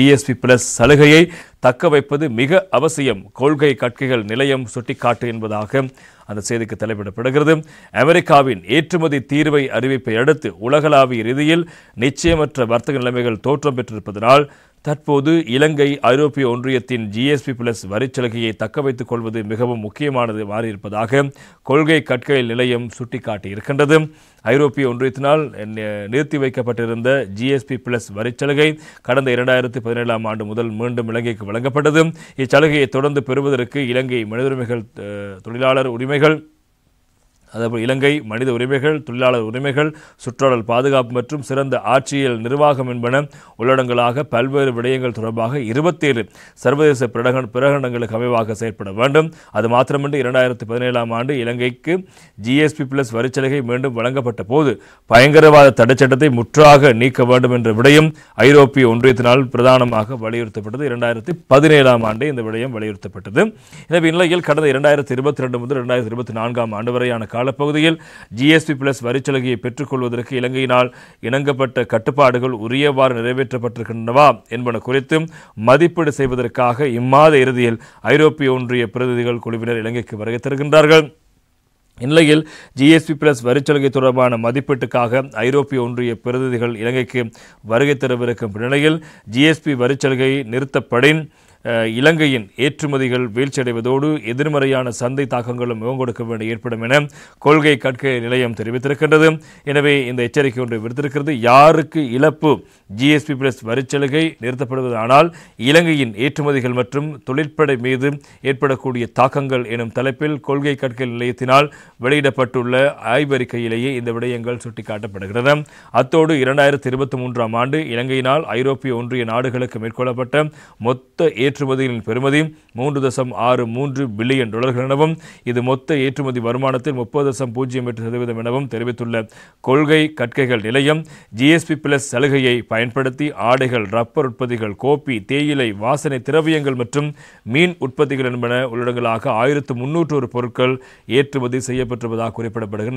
GSP Plus சலுகையை தக்க வைப்பது மிக அவசியம். கொள்கை கட்கைகள் நிலையம் சுட்டிக்காட்டு என்பதாக அந்த செய்திக்கு தலைப்பிடப்படுகிறது. அமெரிக்காவின் ஏற்றுமதி தீர்வை அறிவிப்பை அடுத்து உலகளாவிய ரீதியில் நிச்சயமற்ற வர்த்தக நிலைமைகள் தோற்றம் பெற்றிருப்பதனால் தற்போது இலங்கை ஐரோப்பிய ஒன்றியத்தின் GSP Plus வரிச்சலுகையை தக்க வைத்துக் கொள்வது மிகவும் முக்கியமானது மாறியிருப்பதாக கொள்கை கட்கைகள் நிலையம் சுட்டிக்காட்டியிருக்கின்றது. ஐரோப்பிய ஒன்றியத்தினால் நிறுத்தி வைக்கப்பட்டிருந்த GSP Plus வரிச்சலுகை கடந்த 2017ஆம் ஆண்டு முதல் மீண்டும் இலங்கைக்கு வழங்கப்பட்டது. இச்சலுகையை தொடர்ந்து பெறுவதற்கு இலங்கை மனித உரிமைகள் தொழிலாளர் உரிமைகள் அதேபோல் இலங்கை மனித உரிமைகள் தொழிலாளர் உரிமைகள் சுற்றாடல் பாதுகாப்பு மற்றும் சிறந்த ஆட்சியல் நிர்வாகம் என்பன உள்ளடங்களாக பல்வேறு விடயங்கள் தொடர்பாக 27 சர்வதேச பிரகடனங்களுக்கு அமைவாக செயற்பட வேண்டும். அது மாத்திரமின்றி 2017ஆம் ஆண்டு இலங்கைக்கு GSP Plus வரிச்சலுகை மீண்டும் வழங்கப்பட்ட போது பயங்கரவாத தடைச்சட்டத்தை முற்றாக நீக்க வேண்டும் என்ற விடயம் ஐரோப்பிய ஒன்றியத்தினால் பிரதானமாக வலியுறுத்தப்பட்டது. 2017ஆம் ஆண்டு இந்த விடயம் வலியுறுத்தப்பட்டது. எனவே இந்நிலையில் கடந்த 2022 முதல் 2024ஆம் ஆண்டு வரையான காலப்பகுதியில் GSP Plus வரிச்சலுகையை பெற்றுக்கொள்வதற்கு இலங்கையினால் இணங்கப்பட்ட கட்டுப்பாடுகள் உரியவாறு நிறைவேற்றப்பட்டிருக்கின்றனவா என்பன குறித்து மதிப்பீடு செய்வதற்காக இம்மாத இறுதியில் ஐரோப்பிய ஒன்றிய பிரதிநிதிகள் குழுவினர் இலங்கைக்கு வருகை தருகின்றார்கள். இந்நிலையில் GSP Plus வரிச்சலுகை தொடர்பான மதிப்பீட்டுக்காக ஐரோப்பிய ஒன்றிய பிரதிநிதிகள் இலங்கைக்கு வருகை தரவிருக்கும் நிலையில் GSP வரிச்சலுகை நிறுத்தப்படின் இலங்கையின் ஏற்றுமதிகள் வீழ்ச்சியடைவதோடு எதிர்மறையான சந்தை தாக்கங்களும் முகம் கொடுக்க வேண்டிய ஏற்படும் என கொள்கை கட்கை நிலையம் தெரிவித்திருக்கின்றது. எனவே இந்த எச்சரிக்கை ஒன்றை விடுத்திருக்கிறது. யாருக்கு இழப்பு? GSP Plus வரிச்சலுகை நிறுத்தப்படுவதானால் இலங்கையின் ஏற்றுமதிகள் மற்றும் தொழிற்படை மீது ஏற்படக்கூடிய தாக்கங்கள் எனும் தலைப்பில் கொள்கை கட்கை நிலையத்தினால் வெளியிடப்பட்டுள்ள ஆய்வறிக்கையிலேயே இந்த விடயங்கள் சுட்டிக்காட்டப்படுகிறது. அத்தோடு 2023ஆம் ஆண்டு இலங்கையினால் ஐரோப்பிய ஒன்றிய நாடுகளுக்கு மேற்கொள்ளப்பட்ட மொத்த ஏற்றுமதிகளின் பெறுமதி $3.63 பில்லியன் எனவும் இது மொத்த ஏற்றுமதி வருமானத்தில் 30.08% எனவும் தெரிவித்துள்ள கொள்கை கட்கைகள் நிலையம் GSP Plus சலுகையை பயன்படுத்தி ஆடைகள், ரப்பர் உற்பத்திகள், கோப்பி, தேயிலை, வாசனை திரவியங்கள் மற்றும் மீன் உற்பத்திகள் என்பன உள்ளடங்களாக 1301 பொருட்கள் ஏற்றுமதி செய்யப்பட்டிருப்பதாக குறிப்பிடப்படுகிறது.